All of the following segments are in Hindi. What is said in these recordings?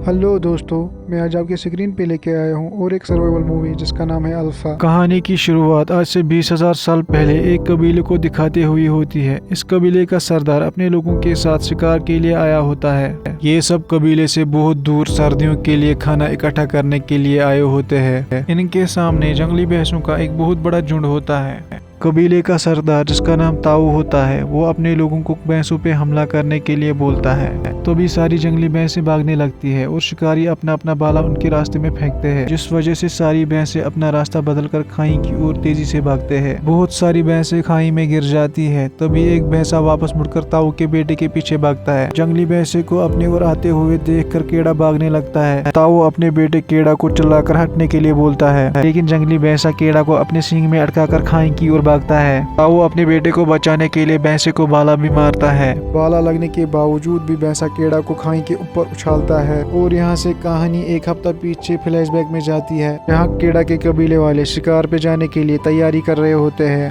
हेलो दोस्तों, मैं आज आपके स्क्रीन पे लेके आया हूँ और एक सर्वाइवल मूवी जिसका नाम है अल्फा। कहानी की शुरुआत आज से 20,000 साल पहले एक कबीले को दिखाते हुए होती है। इस कबीले का सरदार अपने लोगों के साथ शिकार के लिए आया होता है। ये सब कबीले से बहुत दूर सर्दियों के लिए खाना इकट्ठा करने के लिए आए होते हैं। इनके सामने जंगली भैंसों का एक बहुत बड़ा झुंड होता है। कबीले का सरदार जिसका नाम ताऊ होता है, वो अपने लोगों को भैंसों पे हमला करने के लिए बोलता है। तो भी सारी जंगली भैंसें भागने लगती है और शिकारी अपना अपना भाला उनके रास्ते में फेंकते हैं, जिस वजह से सारी भैंसें अपना रास्ता बदलकर खाई की ओर तेजी से भागते हैं। बहुत सारी भैंसें खाई में गिर जाती है। तभी एक भैंसा वापस मुड़कर ताऊ के बेटे के पीछे भागता है। जंगली भैंसे को अपनी ओर आते हुए देखकर केड़ा भागने लगता है। ताऊ अपने बेटे केड़ा को चिल्लाकर हटने के लिए बोलता है, लेकिन जंगली भैंसा केड़ा को अपने सींग में अटकाकर खाई की ओर भागता है। ताऊ अपने बेटे को बचाने के लिए भैंसे को भाला भी मारता है। भाला लगने के बावजूद भी भैंसा केड़ा को खाई के ऊपर उछालता है। और यहाँ से कहानी एक हफ्ता पीछे फ्लैशबैक में जाती है। यहाँ केड़ा के कबीले वाले शिकार पे जाने के लिए तैयारी कर रहे होते हैं।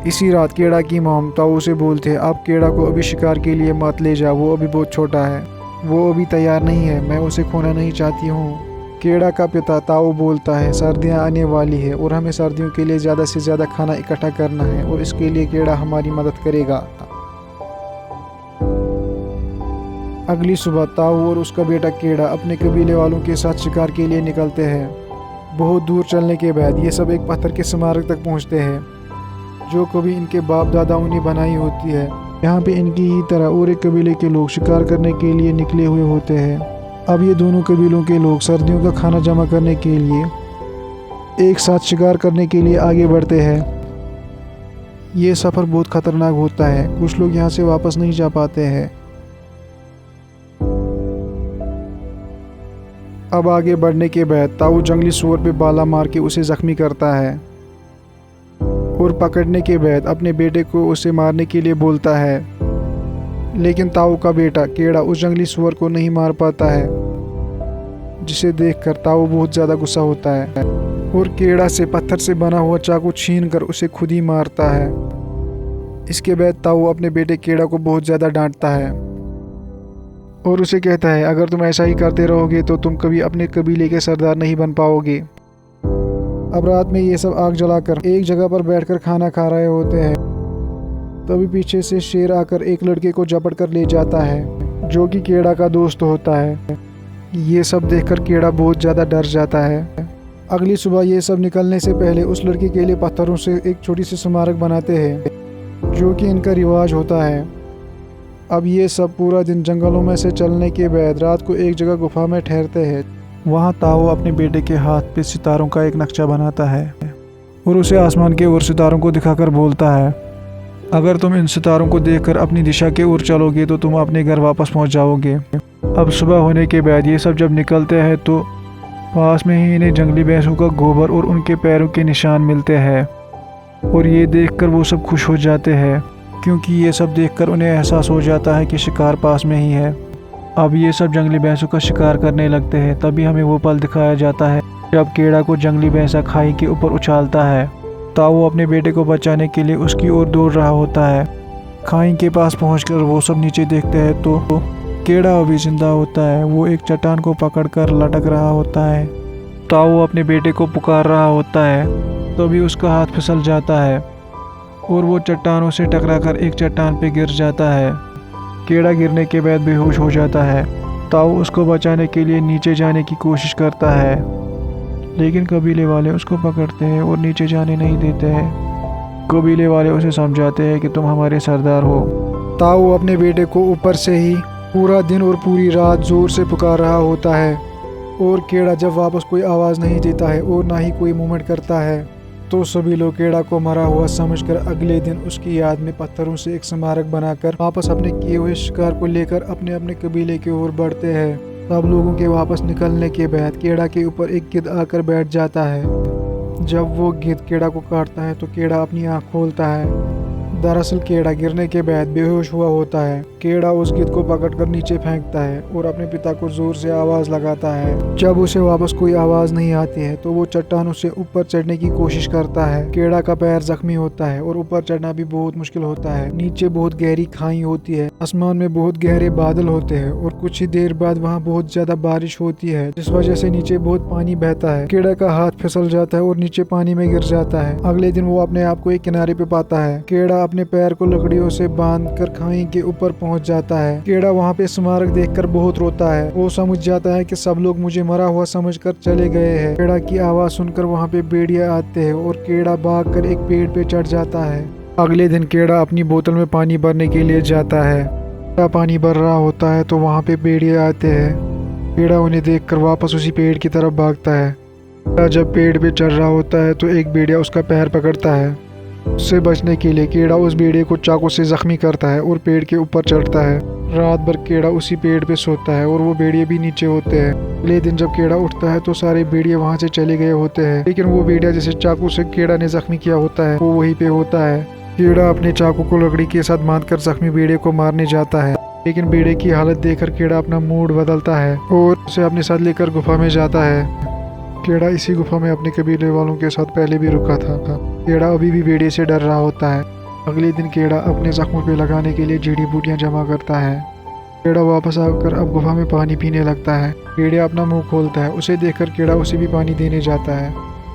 इसी रात केड़ा की मॉम ताऊ से बोलते हैं, आप केड़ा को अभी शिकार के लिए मत ले जाओ, वो अभी बहुत छोटा है, वो अभी तैयार नहीं है, मैं उसे खोना नहीं चाहती हूँ। केड़ा का पिता ताऊ बोलता है, सर्दियाँ आने वाली है और हमें सर्दियों के लिए ज़्यादा से ज़्यादा खाना इकट्ठा करना है और इसके लिए केड़ा हमारी मदद करेगा। अगली सुबह ताऊ और उसका बेटा केड़ा अपने कबीले वालों के साथ शिकार के लिए निकलते हैं। बहुत दूर चलने के बाद ये सब एक पत्थर के स्मारक तक पहुंचते हैं, जो कभी इनके बाप दादाओं ने बनाई होती है। यहाँ पे इनकी ही तरह और एक कबीले के लोग शिकार करने के लिए निकले हुए होते हैं। अब ये दोनों कबीलों के लोग सर्दियों का खाना जमा करने के लिए एक साथ शिकार करने के लिए आगे बढ़ते हैं। ये सफ़र बहुत खतरनाक होता है, कुछ लोग यहाँ से वापस नहीं जा पाते हैं। अब आगे बढ़ने के बाद ताऊ जंगली सुअर पे बाला मार के उसे जख्मी करता है और पकड़ने के बाद अपने बेटे को उसे मारने के लिए बोलता है, लेकिन ताऊ का बेटा केड़ा उस जंगली सुअर को नहीं मार पाता है, जिसे देखकर ताऊ बहुत ज़्यादा गुस्सा होता है और केड़ा से पत्थर से बना हुआ चाकू छीनकर उसे खुद ही मारता है। इसके बाद ताऊ अपने बेटे केड़ा को बहुत ज़्यादा डांटता है और उसे कहता है, अगर तुम ऐसा ही करते रहोगे तो तुम कभी अपने कबीले के सरदार नहीं बन पाओगे। अब रात में ये सब आग जलाकर एक जगह पर बैठकर खाना खा रहे होते हैं। तभी पीछे से शेर आकर एक लड़के को झपट कर ले जाता है, जो कि केड़ा का दोस्त होता है। ये सब देखकर केड़ा बहुत ज़्यादा डर जाता है। अगली सुबह ये सब निकलने से पहले उस लड़के के लिए पत्थरों से एक छोटी सी स्मारक बनाते हैं, जो कि इनका रिवाज होता है। अब ये सब पूरा दिन जंगलों में से चलने के बाद रात को एक जगह गुफा में ठहरते हैं। वहाँ ताऊ अपने बेटे के हाथ पे सितारों का एक नक्शा बनाता है और उसे आसमान के ओर सितारों को दिखाकर बोलता है, अगर तुम इन सितारों को देखकर अपनी दिशा के ओर चलोगे तो तुम अपने घर वापस पहुंच जाओगे। अब सुबह होने के बाद ये सब जब निकलते हैं तो पास में ही इन्हें जंगली भैंसों का गोबर और उनके पैरों के निशान मिलते हैं और ये देखकर वो सब खुश हो जाते हैं, क्योंकि ये सब देखकर उन्हें एहसास हो जाता है कि शिकार पास में ही है। अब ये सब जंगली भैंसों का शिकार करने लगते हैं। तभी हमें वो पल दिखाया जाता है जब केड़ा को जंगली भैंसा खाई के ऊपर उछालता है। ताऊ अपने बेटे को बचाने के लिए उसकी ओर दौड़ रहा होता है। खाई के पास पहुंचकर वो सब नीचे देखते हैं तो केड़ा अभी जिंदा होता है। वो एक चट्टान को पकड़कर लटक रहा होता है। ताऊ अपने बेटे को पुकार रहा होता है, तभी उसका हाथ फिसल जाता है और वो चट्टानों से टकराकर एक चट्टान पे गिर जाता है। केड़ा गिरने के बाद बेहोश हो जाता है। ताऊ उसको बचाने के लिए नीचे जाने की कोशिश करता है, लेकिन कबीले वाले उसको पकड़ते हैं और नीचे जाने नहीं देते हैं। कबीले वाले उसे समझाते हैं कि तुम हमारे सरदार हो। ताऊ अपने बेटे को ऊपर से ही पूरा दिन और पूरी रात जोर से पुकार रहा होता है और केड़ा जब वापस कोई आवाज़ नहीं देता है और ना ही कोई मूवमेंट करता है तो सभी लोग केड़ा को मरा हुआ समझकर अगले दिन उसकी याद में पत्थरों से एक स्मारक बनाकर वापस अपने किए हुए शिकार को लेकर अपने अपने कबीले की ओर बढ़ते हैं। सब लोगों के वापस निकलने के बाद केड़ा के ऊपर एक गिद्ध आकर बैठ जाता है। जब वो गिद्ध केड़ा को काटता है तो केड़ा अपनी आँख खोलता है। दरअसल केड़ा गिरने के बाद बेहोश हुआ होता है। कीड़ा उस गिद्ध को पकड़कर नीचे फेंकता है और अपने पिता को जोर से आवाज लगाता है। जब उसे वापस कोई आवाज नहीं आती है तो वो चट्टानों से ऊपर चढ़ने की कोशिश करता है। कीड़ा का पैर जख्मी होता है और ऊपर चढ़ना भी बहुत मुश्किल होता है। नीचे बहुत गहरी खाई होती है, आसमान में बहुत गहरे बादल होते हैं और कुछ ही देर बाद वहाँ बहुत ज्यादा बारिश होती है, जिस वजह से नीचे बहुत पानी बहता है। कीड़ा का हाथ फिसल जाता है और नीचे पानी में गिर जाता है। अगले दिन वो अपने आप को एक किनारे पे पाता है। कीड़ा अपने पैर को लकड़ियों से बांधकर खाई के ऊपर पहुंच जाता है। कीड़ा वहाँ पे स्मारक देखकर बहुत रोता है। वो समझ जाता है कि सब लोग मुझे मरा हुआ समझकर चले गए हैं। कीड़ा की आवाज सुनकर वहाँ पे भेड़िया आते हैं और कीड़ा भागकर एक पेड़ पे चढ़ जाता है। अगले दिन कीड़ा अपनी बोतल में पानी भरने के लिए जाता है। कीड़ा पानी भर रहा होता है तो वहाँ पे भेड़िया आते हैं। कीड़ा उन्हें देखकर वापस उसी पेड़ की तरफ भागता है। कीड़ा जब पेड़ पे चढ़ रहा होता है तो एक भेड़िया उसका पैर पकड़ता है। उससे बचने के लिए कीड़ा उस भेड़िए को चाकू से जख्मी करता है और पेड़ के ऊपर चढ़ता है। रात भर कीड़ा उसी पेड़ पे सोता है और वो भेड़िए भी नीचे होते हैं। अगले दिन जब कीड़ा उठता है तो सारे भेड़िए वहाँ से चले गए होते हैं, लेकिन वो भेड़िया जिसे चाकू से कीड़ा ने जख्मी किया होता है वो वहीं पे होता है। कीड़ा अपने चाकू को लकड़ी के साथ बांधकर जख्मी भेड़िए को मारने जाता है, लेकिन भेड़िए की हालत देखकर कीड़ा अपना मूड बदलता है और उसे अपने साथ लेकर गुफा में जाता है। कीड़ा इसी गुफा में अपने कबीले वालों के साथ पहले भी रुका था। कीड़ा अभी भी भेड़िए से डर रहा होता है। अगले दिन कीड़ा अपने जख्मों पे लगाने के लिए जड़ी बूटियां जमा करता है। कीड़ा वापस आकर अब गुफा में पानी पीने लगता है। भेड़िया अपना मुंह खोलता है। उसे देखकर कीड़ा उसे भी पानी देने जाता है।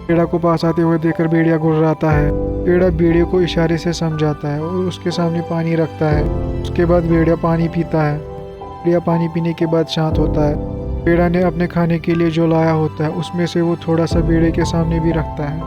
कीड़ा को पास आते हुए देखकर भेड़िया गुर्राता है। कीड़ा भेड़िए को इशारे से समझाता है और उसके सामने पानी रखता है। उसके बाद भेड़िया पानी पीता है। भेड़िया पानी पीने के बाद शांत होता है। कीड़ा ने अपने खाने के लिए जो लाया होता है उसमें से वो थोड़ा सा भेड़िए के सामने भी रखता है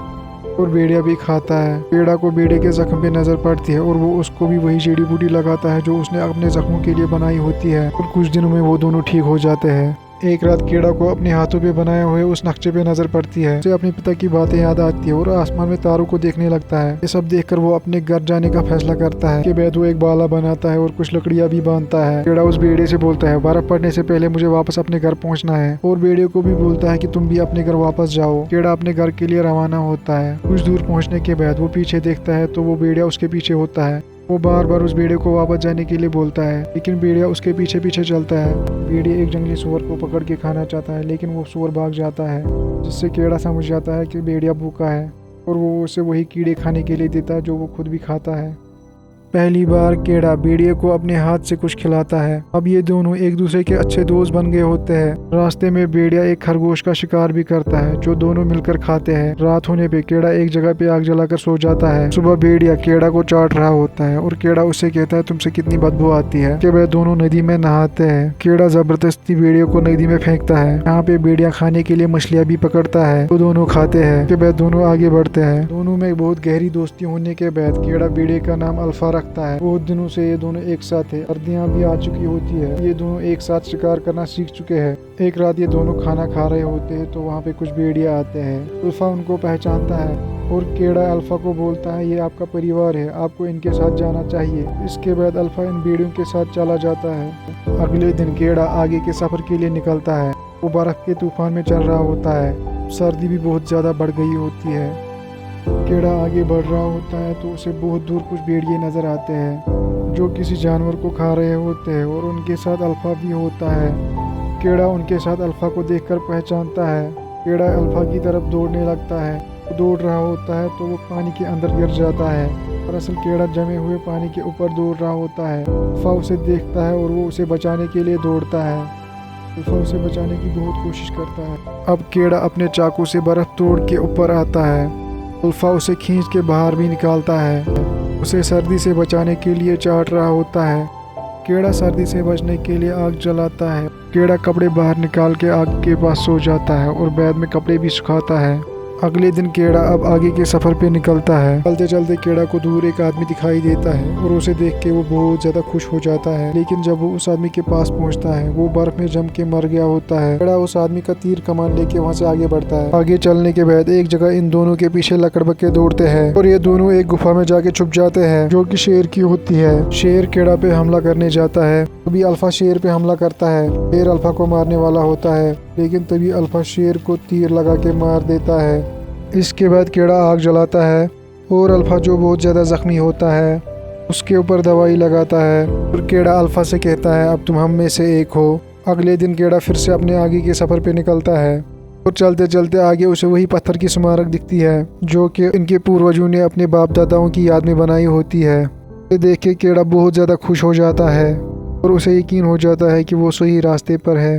और भेड़िया भी खाता है। कीड़ा को भेड़िए के जख्म पे नजर पड़ती है और वो उसको भी वही जड़ी बूटी लगाता है जो उसने अपने जख्मों के लिए बनाई होती है और कुछ दिनों में वो दोनों ठीक हो जाते हैं। एक रात कीड़ा को अपने हाथों पे बनाए हुए उस नक्शे पे नजर पड़ती है। उसे अपने पिता की बातें याद आती है और आसमान में तारों को देखने लगता है। ये सब देखकर वो अपने घर जाने का फैसला करता है। के बाद वो एक बाला बनाता है और कुछ लकड़ियां भी बांधता है। कीड़ा उस भेड़िए से बोलता है बर्फ पड़ने से पहले मुझे वापस अपने घर पहुंचना है, और भेड़िए को भी बोलता है कि तुम भी अपने घर वापस जाओ। कीड़ा अपने घर के लिए रवाना होता है। कुछ दूर पहुँचने के बाद वो पीछे देखता है तो वो भेड़िया उसके पीछे होता है। वो बार बार उस भेड़िए को वापस जाने के लिए बोलता है, लेकिन भेड़िया उसके पीछे पीछे चलता है। भेड़िया एक जंगली सूअर को पकड़ के खाना चाहता है, लेकिन वो सूअर भाग जाता है, जिससे कीड़ा समझ जाता है कि भेड़िया भूखा है और वो उसे वही कीड़े खाने के लिए देता है जो वो खुद भी खाता है। पहली बार कीड़ा भेड़िए को अपने हाथ से कुछ खिलाता है। अब ये दोनों एक दूसरे के अच्छे दोस्त बन गए होते हैं। रास्ते में भेड़िया एक खरगोश का शिकार भी करता है जो दोनों मिलकर खाते हैं। रात होने पे कीड़ा एक जगह पे आग जलाकर सो जाता है। सुबह भेड़िया कीड़ा को चाट रहा होता है और कीड़ा उससे कहता है तुमसे कितनी बदबू आती है। के बाद दोनों नदी में नहाते हैं। कीड़ा जबरदस्ती भेड़िए को नदी में फेंकता है। यहाँ पे भेड़िया खाने के लिए मछलियाँ भी पकड़ता है तो दोनों खाते हैं। के बाद दोनों आगे बढ़ते हैं। दोनों में बहुत गहरी दोस्ती होने के बाद कीड़ा भेड़िए का नाम अल्फा रखता है। बहुत दिनों से ये दोनों एक साथ है। सर्दियाँ भी आ चुकी होती है। ये दोनों एक साथ शिकार करना सीख चुके हैं। एक रात ये दोनों खाना खा रहे होते हैं तो वहाँ पे कुछ भेड़िया आते हैं। अल्फा उनको पहचानता है और कीड़ा अल्फा को बोलता है ये आपका परिवार है, आपको इनके साथ जाना चाहिए। इसके बाद अल्फा इन भेड़ियों के साथ चला जाता है। अगले दिन कीड़ा आगे के सफर के लिए निकलता है। वो बर्फ के तूफान में चल रहा होता है। सर्दी भी बहुत ज्यादा बढ़ गई होती है। कीड़ा आगे बढ़ रहा होता है तो उसे बहुत दूर कुछ भेड़िए नजर आते हैं जो किसी जानवर को खा रहे होते हैं और उनके साथ अल्फा भी होता है। कीड़ा उनके साथ अल्फा को देखकर पहचानता है। कीड़ा अल्फा की तरफ दौड़ने लगता है। वो दौड़ रहा होता है तो वो पानी के अंदर गिर जाता है। दरअसल कीड़ा जमे हुए पानी के ऊपर दौड़ रहा होता है। अल्फा उसे देखता है और वो उसे बचाने के लिए दौड़ता है। अल्फा उसे बचाने की बहुत कोशिश करता है। अब कीड़ा अपने चाकू से बर्फ तोड़ के ऊपर आता है। अल्फा उसे खींच के बाहर भी निकालता है। उसे सर्दी से बचाने के लिए चाट रहा होता है। कीड़ा सर्दी से बचने के लिए आग जलाता है। कीड़ा कपड़े बाहर निकाल के आग के पास सो जाता है और बाद में कपड़े भी सुखाता है। अगले दिन कीड़ा अब आगे के सफर पे निकलता है। चलते चलते कीड़ा को दूर एक आदमी दिखाई देता है और उसे देख के वो बहुत ज्यादा खुश हो जाता है। लेकिन जब वो उस आदमी के पास पहुंचता है वो बर्फ में जम के मर गया होता है। कीड़ा उस आदमी का तीर कमान लेके वहाँ से आगे बढ़ता है। आगे चलने के बाद एक जगह इन दोनों के पीछे लकड़बग्गे दौड़ते हैं और ये दोनों एक गुफा में जाके छुप जाते हैं जो कि शेर की होती है। शेर कीड़ा पे हमला करने जाता है। तभी अल्फा शेर पे हमला करता है। शेर अल्फा को मारने वाला होता है, लेकिन तभी अल्फा शेर को तीर लगा के मार देता है। इसके बाद कीड़ा आग जलाता है और अल्फा जो बहुत ज़्यादा ज़ख्मी होता है उसके ऊपर दवाई लगाता है और कीड़ा अल्फा से कहता है अब तुम हम में से एक हो। अगले दिन कीड़ा फिर से अपने आगे के सफ़र पे निकलता है और चलते चलते आगे उसे वही पत्थर की स्मारक दिखती है जो कि इनके पूर्वजों ने अपने बाप दादाओं की याद में बनाई होती है। ये देख के कीड़ा बहुत ज़्यादा खुश हो जाता है और उसे यकीन हो जाता है कि वो सही रास्ते पर है।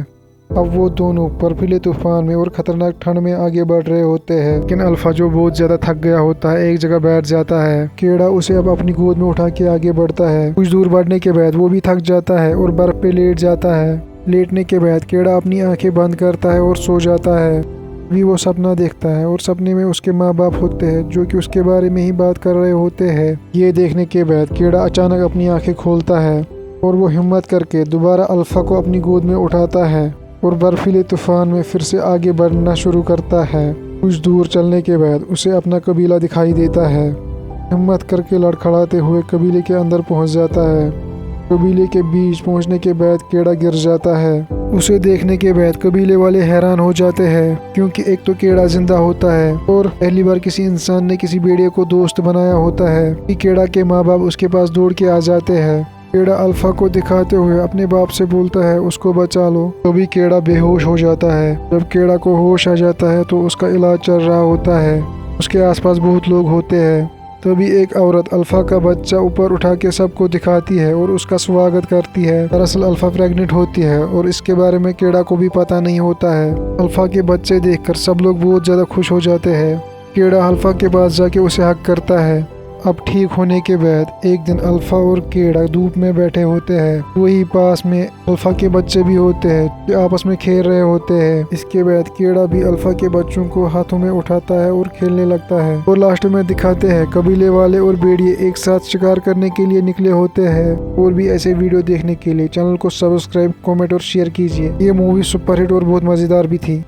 अब वो दोनों बर्फीले तूफान में और ख़तरनाक ठंड में आगे बढ़ रहे होते हैं, लेकिन अल्फा जो बहुत ज़्यादा थक गया होता है एक जगह बैठ जाता है। कीड़ा उसे अब अपनी गोद में उठा के आगे बढ़ता है। कुछ दूर बढ़ने के बाद वो भी थक जाता है और बर्फ़ पे लेट जाता है। लेटने के बाद कीड़ा अपनी आंखें बंद करता है और सो जाता है। भी वो सपना देखता है और सपने में उसके माँ बाप होते हैं जो कि उसके बारे में ही बात कर रहे होते हैं। ये देखने के बाद कीड़ा अचानक अपनी आंखें खोलता है और वो हिम्मत करके दोबारा अल्फा को अपनी गोद में उठाता है और बर्फीले तूफान में फिर से आगे बढ़ना शुरू करता है। कुछ दूर चलने के बाद उसे अपना कबीला दिखाई देता है। हिम्मत करके लड़खड़ाते हुए कबीले के अंदर पहुंच जाता है। कबीले के बीच पहुंचने के बाद कीड़ा गिर जाता है। उसे देखने के बाद कबीले वाले हैरान हो जाते हैं क्योंकि एक तो कीड़ा जिंदा होता है और पहली बार किसी इंसान ने किसी भेड़िए को दोस्त बनाया होता है कि कीड़ा के माँ बाप उसके पास दौड़ के आ जाते हैं। कीड़ा अल्फा को दिखाते हुए अपने बाप से बोलता है उसको बचा लो। तभी कीड़ा बेहोश हो जाता है। जब कीड़ा को होश आ जाता है तो उसका इलाज चल रहा होता है। उसके आसपास बहुत लोग होते हैं। तभी एक औरत अल्फा का बच्चा ऊपर उठा के सबको दिखाती है और उसका स्वागत करती है। दरअसल अल्फा प्रेग्नेंट होती है और इसके बारे में कीड़ा को भी पता नहीं होता है। अल्फा के बच्चे देखकर सब लोग बहुत ज़्यादा खुश हो जाते हैं। कीड़ा अल्फा के पास जाके उसे हक करता है। अब ठीक होने के बाद एक दिन अल्फा और कीड़ा धूप में बैठे होते हैं। वही पास में अल्फा के बच्चे भी होते हैं जो आपस में खेल रहे होते हैं। इसके बाद कीड़ा भी अल्फा के बच्चों को हाथों में उठाता है और खेलने लगता है। और लास्ट में दिखाते हैं कबीले वाले और भेड़िए एक साथ शिकार करने के लिए निकले होते हैं। और भी ऐसे वीडियो देखने के लिए चैनल को सब्सक्राइब, कमेंट और शेयर कीजिए। ये मूवी सुपरहिट और बहुत मज़ेदार भी थी।